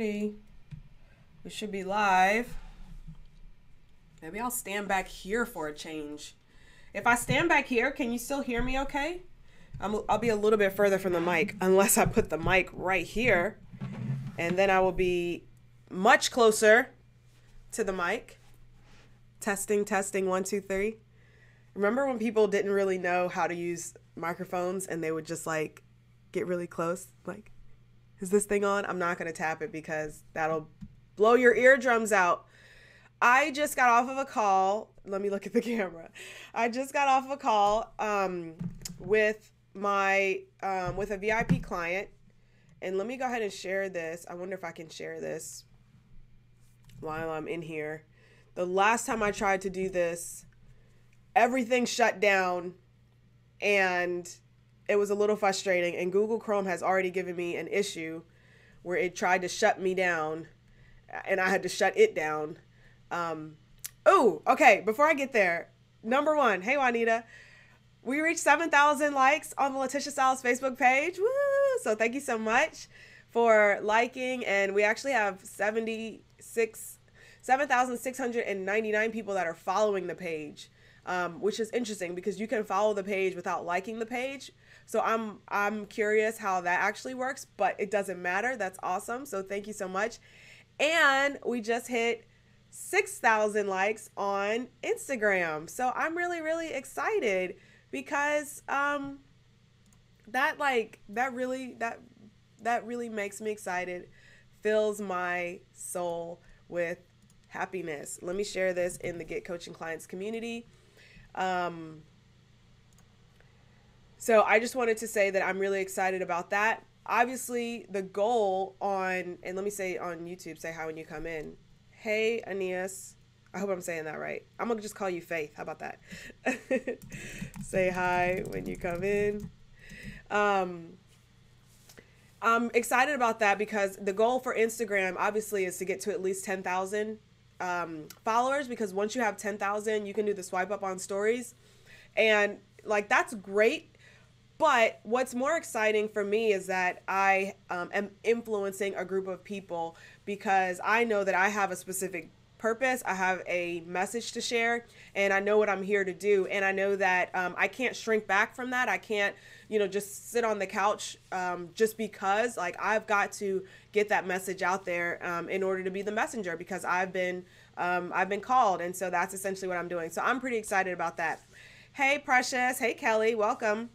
Alrighty. We should be live. Maybe I'll stand back here for a change. If I stand back here, can you still hear me okay? I'll be a little bit further from the mic, unless I put the mic right here. And then I will be much closer to the mic. Testing, testing, 1, 2, 3. Remember when people didn't really know how to use microphones and they would just like get really close? Like, is this thing on? I'm not going to tap it because that'll blow your eardrums out. I just got off of a call. Let me look at the camera. I just got off of a call with a VIP client. And let me go ahead and share this. I wonder if I can share this while I'm in here. The last time I tried to do this, everything shut down and it was a little frustrating. And Google Chrome has already given me an issue where it tried to shut me down and I had to shut it down. Oh, okay. Before I get there, number one, hey Juanita, we reached 7,000 likes on the Letitia Styles Facebook page. Woo! So thank you so much for liking. And we actually have 7,699 people that are following the page, which is interesting because you can follow the page without liking the page. So I'm curious how that actually works, but it doesn't matter. That's awesome. So thank you so much. And we just hit 6,000 likes on Instagram. So I'm really, really excited because that really makes me excited, fills my soul with happiness. Let me share this in the Get Coaching Clients community. So I just wanted to say that I'm really excited about that. Obviously, the goal and let me say on YouTube, say hi when you come in. Hey, Aeneas. I hope I'm saying that right. I'm going to just call you Faith. How about that? Say hi when you come in. I'm excited about that because the goal for Instagram, obviously, is to get to at least 10,000 followers, because once you have 10,000, you can do the swipe up on stories. And like, that's great. But what's more exciting for me is that I am influencing a group of people because I know that I have a specific purpose. I have a message to share and I know what I'm here to do. And I know that I can't shrink back from that. I can't, just sit on the couch just because like I've got to get that message out there in order to be the messenger, because I've been called. And so that's essentially what I'm doing. So I'm pretty excited about that. Hey, Precious. Hey, Kelly. Welcome.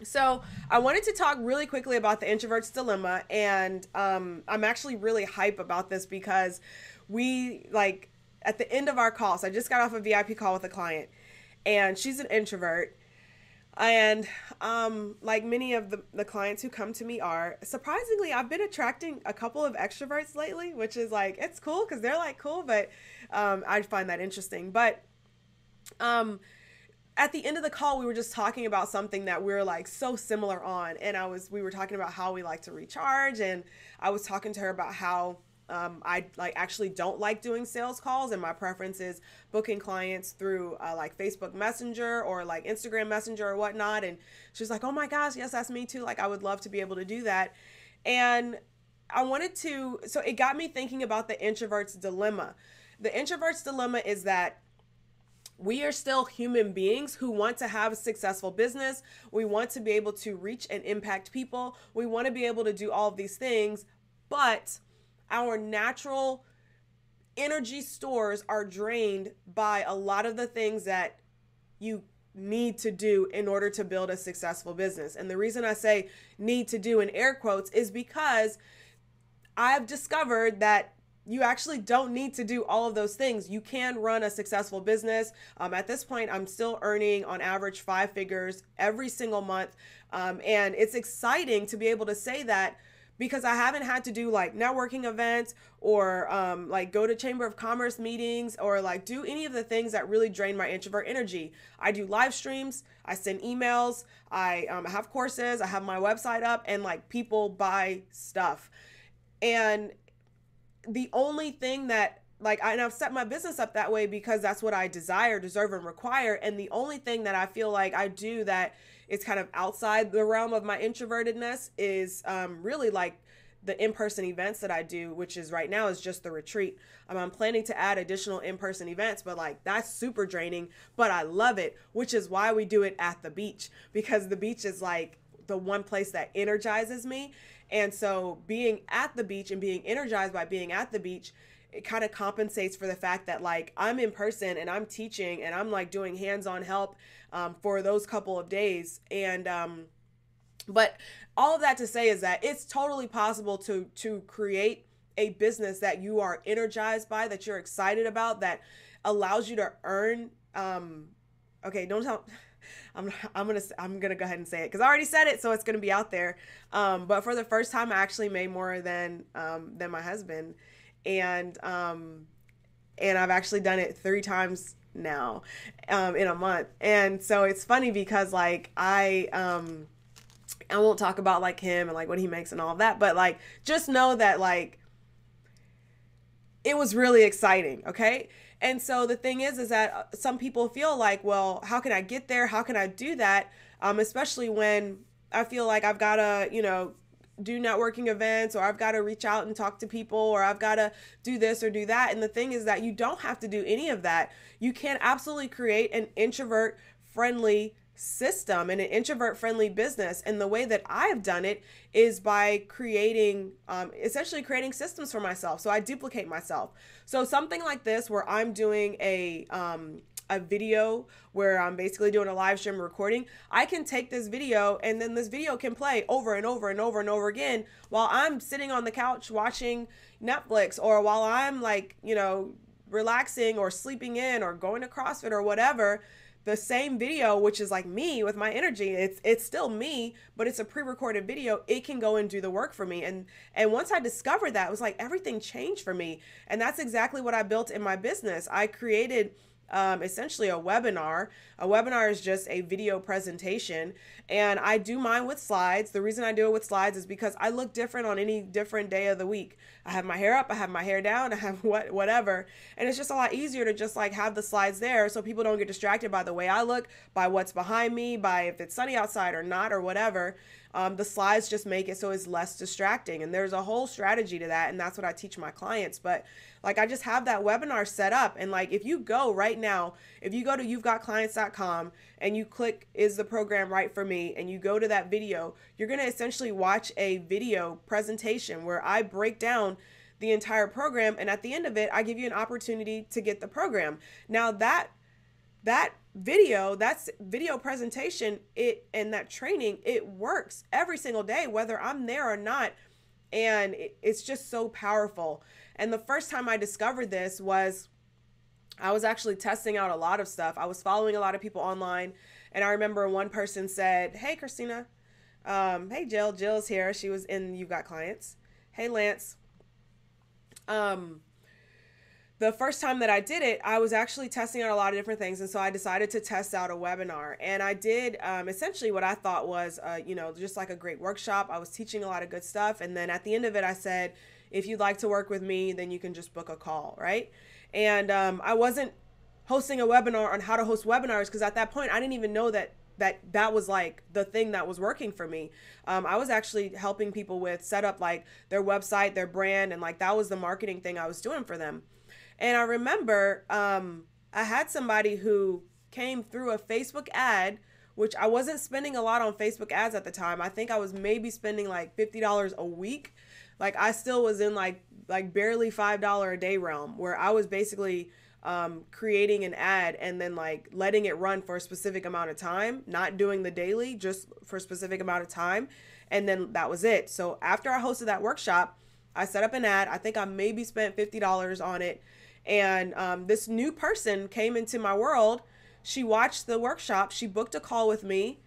So I wanted to talk really quickly about the introvert's dilemma, and I'm actually really hype about this because we, like, at the end of our call, so I just got off a VIP call with a client, and she's an introvert, and like many of the clients who come to me are, surprisingly, I've been attracting a couple of extroverts lately, which is like, it's cool because they're like cool, but I find that interesting. But at the end of the call, we were just talking about something that we're like so similar on. And we were talking about how we like to recharge. And I was talking to her about how I like actually don't like doing sales calls. And my preference is booking clients through like Facebook Messenger or like Instagram Messenger or whatnot. And she's like, oh my gosh, yes, that's me too. Like, I would love to be able to do that. And so it got me thinking about the introvert's dilemma. The introvert's dilemma is that we are still human beings who want to have a successful business. We want to be able to reach and impact people. We want to be able to do all of these things, but our natural energy stores are drained by a lot of the things that you need to do in order to build a successful business. And the reason I say need to do in air quotes is because I've discovered that you actually don't need to do all of those things. You can run a successful business. At this point, I'm still earning on average 5 figures every single month. And it's exciting to be able to say that because I haven't had to do like networking events or like go to Chamber of Commerce meetings or like do any of the things that really drain my introvert energy. I do live streams, I send emails, I have courses, I have my website up, and like people buy stuff. And the only thing that and I've set my business up that way because that's what I desire, deserve, and require. And the only thing that I feel like I do that is kind of outside the realm of my introvertedness is really like the in-person events that I do, which is right now is just the retreat. I'm planning to add additional in-person events, but like that's super draining, but I love it, which is why we do it at the beach, because the beach is like the one place that energizes me. And so being at the beach and being energized by being at the beach, it kind of compensates for the fact that like I'm in person and I'm teaching and I'm like doing hands-on help for those couple of days. And but all of that to say is that it's totally possible to create a business that you are energized by, that you're excited about, that allows you to earn. Okay, don't tell. I'm gonna go ahead and say it because I already said it, so it's gonna be out there. But for the first time, I actually made more than my husband, and I've actually done it 3 times now in a month. And so it's funny because like I won't talk about like him and like what he makes and all of that, but like just know that like it was really exciting, okay? And so the thing is that some people feel like, well, how can I get there? How can I do that? Especially when I feel like I've got to, do networking events, or I've got to reach out and talk to people, or I've got to do this or do that. And the thing is that you don't have to do any of that. You can absolutely create an introvert friendly system and an introvert friendly business. And the way that I have done it is by creating, essentially creating systems for myself. So I duplicate myself. So something like this, where I'm doing a video where I'm basically doing a live stream recording, I can take this video and then this video can play over and over and over and over again while I'm sitting on the couch watching Netflix, or while I'm like, relaxing or sleeping in or going to CrossFit or whatever. The same video, which is like me with my energy, it's still me, but it's a pre-recorded video. It can go and do the work for me. And once I discovered that, it was like everything changed for me. And that's exactly what I built in my business. I created essentially a webinar. A webinar is just a video presentation, and I do mine with slides. The reason I do it with slides is because I look different on any different day of the week. I have my hair up, I have my hair down, I have whatever, and it's just a lot easier to just like have the slides there so people don't get distracted by the way I look, by what's behind me, by if it's sunny outside or not or whatever. The slides just make it so it's less distracting, and there's a whole strategy to that, and that's what I teach my clients. But like I just have that webinar set up, and like if you go right now, if you go to you'vegotclients.com and you click "Is the program right for me?" and you go to that video, you're going to essentially watch a video presentation where I break down the entire program, and at the end of it, I give you an opportunity to get the program. Now that video presentation, and that training, it works every single day, whether I'm there or not. And it's just so powerful. And the first time I discovered this was, I was actually testing out a lot of stuff. I was following a lot of people online, and I remember one person said, "Hey, Christina." Hey, Jill. Jill's here. She was in You've Got Clients. Hey, Lance. The first time that I did it, I was actually testing out a lot of different things. And so I decided to test out a webinar, and I did essentially what I thought was, just like a great workshop. I was teaching a lot of good stuff. And then at the end of it, I said, if you'd like to work with me, then you can just book a call. Right. And I wasn't hosting a webinar on how to host webinars, because at that point, I didn't even know that was like the thing that was working for me. I was actually helping people with set up like their website, their brand, and like that was the marketing thing I was doing for them. And I remember I had somebody who came through a Facebook ad, which I wasn't spending a lot on Facebook ads at the time. I think I was maybe spending like $50 a week. Like I still was in like barely $5 a day realm, where I was basically creating an ad and then like letting it run for a specific amount of time, not doing the daily, just for a specific amount of time. And then that was it. So after I hosted that workshop, I set up an ad. I think I maybe spent $50 on it. And this new person came into my world. She watched the workshop. She booked a call with me.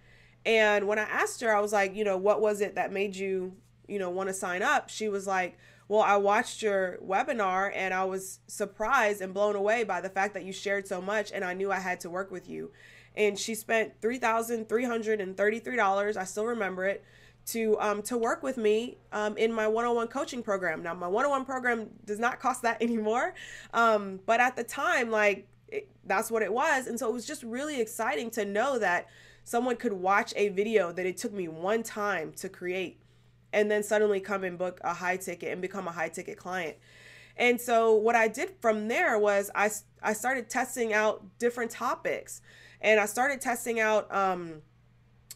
And when I asked her, I was like, what was it that made you, want to sign up? She was like, well, I watched your webinar and I was surprised and blown away by the fact that you shared so much, and I knew I had to work with you. And she spent $3,333. I still remember it. To work with me in my one-on-one coaching program. Now, my one-on-one program does not cost that anymore, but at the time, that's what it was. And so it was just really exciting to know that someone could watch a video that it took me one time to create and then suddenly come and book a high ticket and become a high ticket client. And so what I did from there was I started testing out different topics, and I started testing out,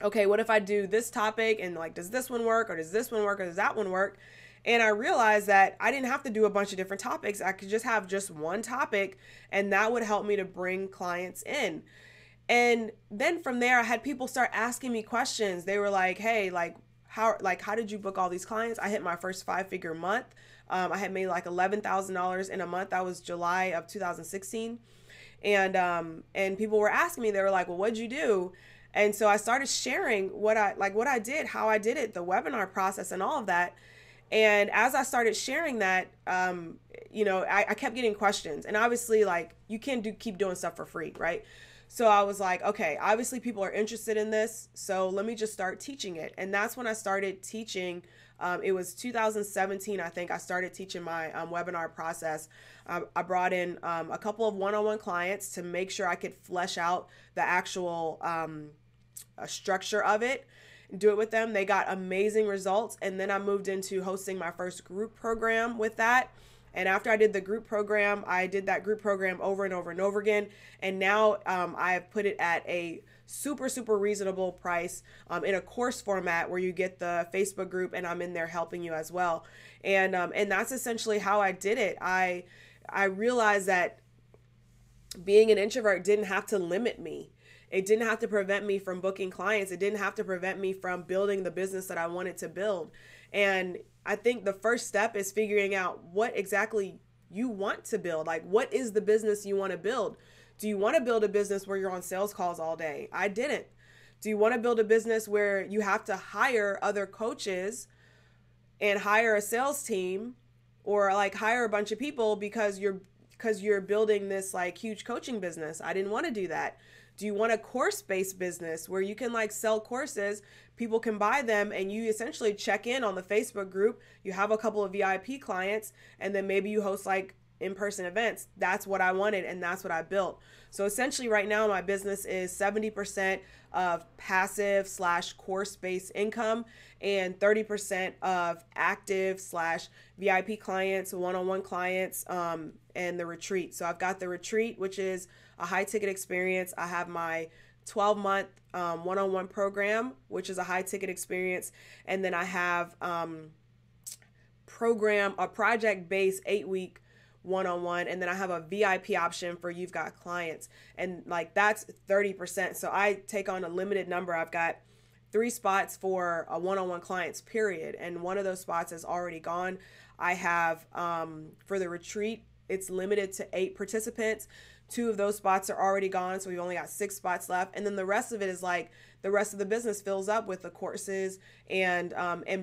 okay, what if I do this topic, and like, does this one work, or does this one work, or does that one work? And I realized that I didn't have to do a bunch of different topics. I could just have just one topic, and that would help me to bring clients in. And then from there, I had people start asking me questions. They were like, hey, how did you book all these clients? I hit my first 5-figure month. I had made like $11,000 in a month. That was July of 2016. And people were asking me, they were like, well, what'd you do? And so I started sharing what I did, how I did it, the webinar process and all of that. And as I started sharing that, I kept getting questions, and obviously, like, you can't keep doing stuff for free, right? So I was like, okay, obviously people are interested in this, so let me just start teaching it. And that's when I started teaching. It was 2017, I think, I started teaching my webinar process. I brought in a couple of one-on-one clients to make sure I could flesh out the actual structure of it, do it with them. They got amazing results. And then I moved into hosting my first group program with that. And after I did the group program, I did that group program over and over and over again. And now I have put it at a super, super reasonable price in a course format where you get the Facebook group, and I'm in there helping you as well. And that's essentially how I did it. I realized that being an introvert didn't have to limit me. It didn't have to prevent me from booking clients. It didn't have to prevent me from building the business that I wanted to build. And I think the first step is figuring out what exactly you want to build. Like, what is the business you want to build? Do you want to build a business where you're on sales calls all day? I didn't. Do you want to build a business where you have to hire other coaches and hire a sales team, or like hire a bunch of people because you're building this like huge coaching business? I didn't want to do that. Do you want a course-based business where you can like sell courses, people can buy them, and you essentially check in on the Facebook group, you have a couple of VIP clients, and then maybe you host like in-person events? That's what I wanted, and that's what I built. So essentially right now my business is 70% of passive / course-based income, and 30% of active / VIP clients, one-on-one clients, and the retreat. So I've got the retreat, which is a high ticket experience. I have my 12-month one-on-one program, which is a high ticket experience. And then I have a project-based 8-week one-on-one. And then I have a VIP option for you've got clients. And like, that's 30%. So I take on a limited number. I've got 3 spots for a one-on-one clients, period. And one of those spots is already gone. I have, for the retreat, it's limited to 8 participants. 2 of those spots are already gone, so we've only got 6 spots left. And then the rest of it is like the rest of the business fills up with the courses and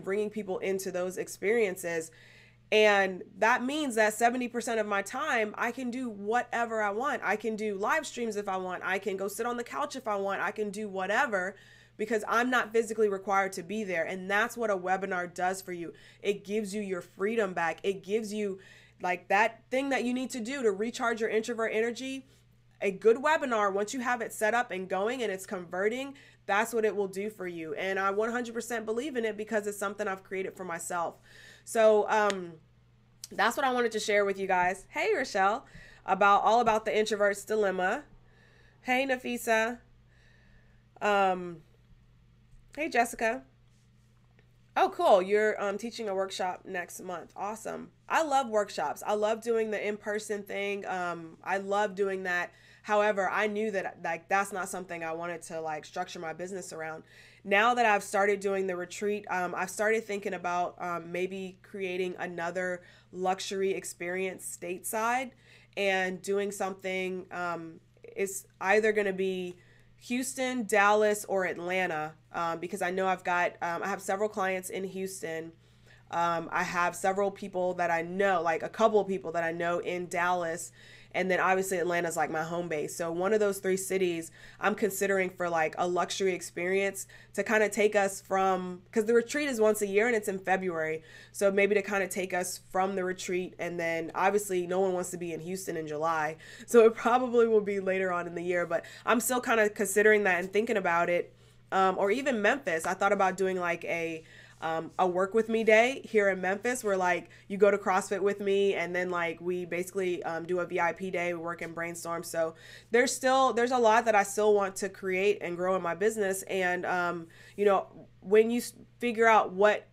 bringing people into those experiences. And that means that 70% of my time, I can do whatever I want. I can do live streams if I want. I can go sit on the couch if I want. I can do whatever, because I'm not physically required to be there. And that's what a webinar does for you. It gives you your freedom back. It gives you like that thing that you need to do to recharge your introvert energy. A good webinar, once you have it set up and going and it's converting, that's what it will do for you. And I 100% believe in it because it's something I've created for myself. So that's what I wanted to share with you guys. Hey, Rochelle, all about the introvert's dilemma. Hey, Nafisa. Hey, Jessica. Oh, cool. You're teaching a workshop next month. Awesome. I love workshops. I love doing the in-person thing. I love doing that. However, I knew that like that's not something I wanted to like structure my business around. Now that I've started doing the retreat, I've started thinking about maybe creating another luxury experience stateside and doing something. It's either going to be Houston, Dallas, or Atlanta, because I know I have several clients in Houston. I have several people that I know, like a couple of people that I know in Dallas, and then obviously Atlanta's like my home base. So one of those 3 cities I'm considering for like a luxury experience to kind of take us from, because the retreat is once a year and it's in February. So maybe to kind of take us from the retreat, and then obviously no one wants to be in Houston in July. So it probably will be later on in the year, but I'm still kind of considering that and thinking about it. Or even Memphis. I thought about doing like a a work with me day here in Memphis where like you go to CrossFit with me and then like we basically do a VIP day, we work and brainstorm. So there's a lot that I still want to create and grow in my business. And, you know, when you figure out what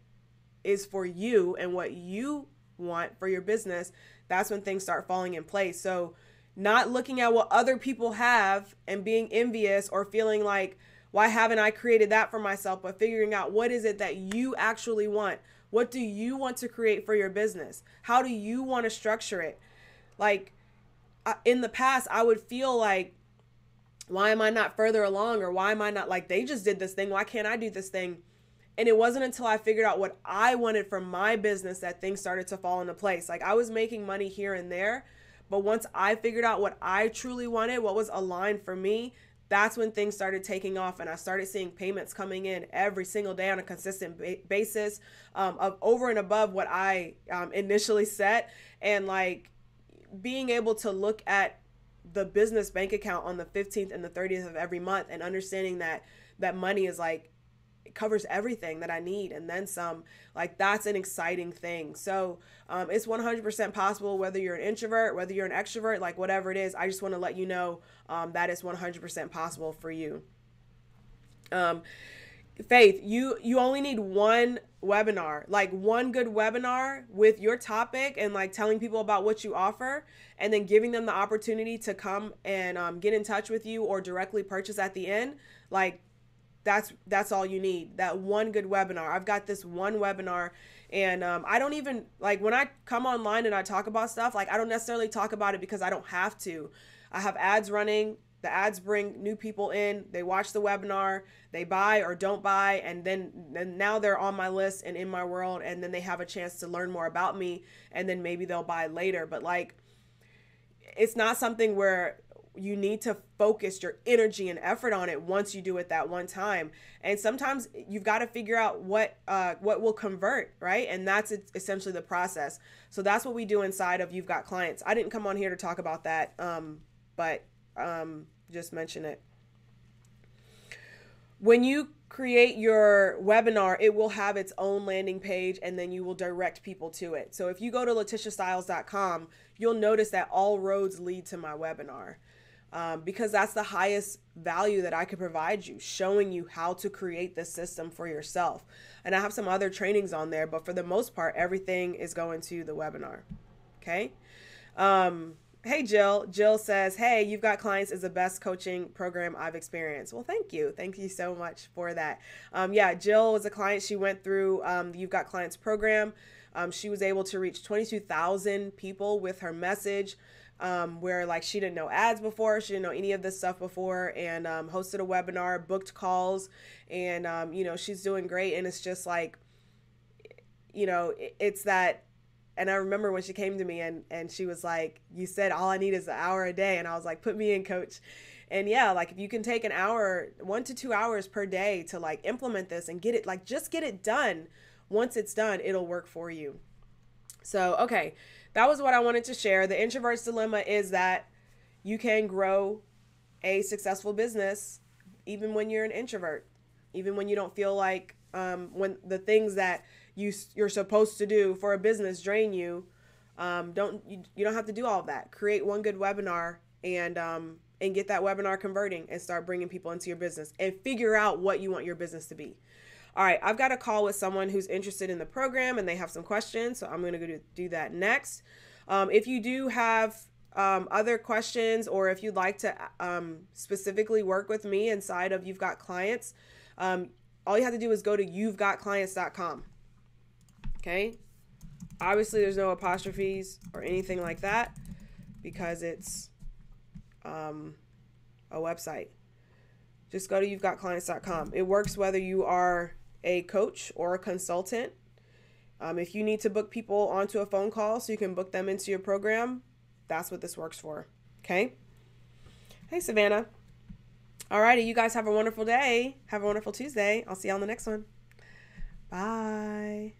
is for you and what you want for your business, that's when things start falling in place. So not looking at what other people have and being envious or feeling like, why haven't I created that for myself? But figuring out what is it that you actually want? What do you want to create for your business? How do you want to structure it? Like in the past, I would feel like, why am I not further along? Or why am I not like, they just did this thing. Why can't I do this thing? And it wasn't until I figured out what I wanted from my business that things started to fall into place. Like I was making money here and there, but once I figured out what I truly wanted, what was aligned for me, that's when things started taking off. And I started seeing payments coming in every single day on a consistent basis of over and above what I initially set. And like being able to look at the business bank account on the 15th and the 30th of every month and understanding that money is like, it covers everything that I need and then some. Like that's an exciting thing. So it's 100% possible, whether you're an introvert, whether you're an extrovert, like whatever it is. I just want to let you know that it's 100% possible for you. Faith, you only need one webinar, like one good webinar with your topic and like telling people about what you offer and then giving them the opportunity to come and get in touch with you or directly purchase at the end. Like that's all you need. That one good webinar. I've got this one webinar and I don't even like when I come online and I talk about stuff, like I don't necessarily talk about it because I don't have to. I have ads running. The ads bring new people in. They watch the webinar, they buy or don't buy. And now they're on my list and in my world. And then they have a chance to learn more about me and then maybe they'll buy later. But like, it's not something where you need to focus your energy and effort on it once you do it that one time. And sometimes you've got to figure out what will convert, right? And that's essentially the process. So that's what we do inside of You've Got Clients. I didn't come on here to talk about that, but just mention it. When you create your webinar, it will have its own landing page and then you will direct people to it. So if you go to letitiastyles.com, you'll notice that all roads lead to my webinar. Because that's the highest value that I could provide you, showing you how to create this system for yourself. And I have some other trainings on there, but for the most part, everything is going to the webinar. Okay. Hey, Jill. Jill says, hey, You've Got Clients is the best coaching program I've experienced. Well, thank you. Thank you so much for that. Yeah, Jill was a client. She went through the You've Got Clients program. She was able to reach 22,000 people with her message. Where like she didn't know ads before, she didn't know any of this stuff before, and hosted a webinar, booked calls, and you know, she's doing great. And it's just like, you know, it's that. And I remember when she came to me and she was like, you said all I need is an hour a day. And I was like, put me in, coach. And yeah, like if you can take an hour, 1 to 2 hours per day to like implement this and get it, like just get it done. Once it's done, it'll work for you. So, okay. That was what I wanted to share. The introvert's dilemma is that you can grow a successful business even when you're an introvert, even when you don't feel like when the things that you're supposed to do for a business drain you. You don't have to do all of that. Create one good webinar and get that webinar converting and start bringing people into your business and figure out what you want your business to be. All right, I've got a call with someone who's interested in the program and they have some questions, so I'm going to go do that next. If you do have other questions or if you'd like to specifically work with me inside of You've Got Clients, all you have to do is go to you'vegotclients.com. Okay? Obviously, there's no apostrophes or anything like that because it's a website. Just go to you'vegotclients.com. It works whether you are a coach or a consultant. If you need to book people onto a phone call so you can book them into your program, that's what this works for. Okay? Hey, Savannah. Alrighty, you guys have a wonderful day. Have a wonderful Tuesday. I'll see you on the next one. Bye.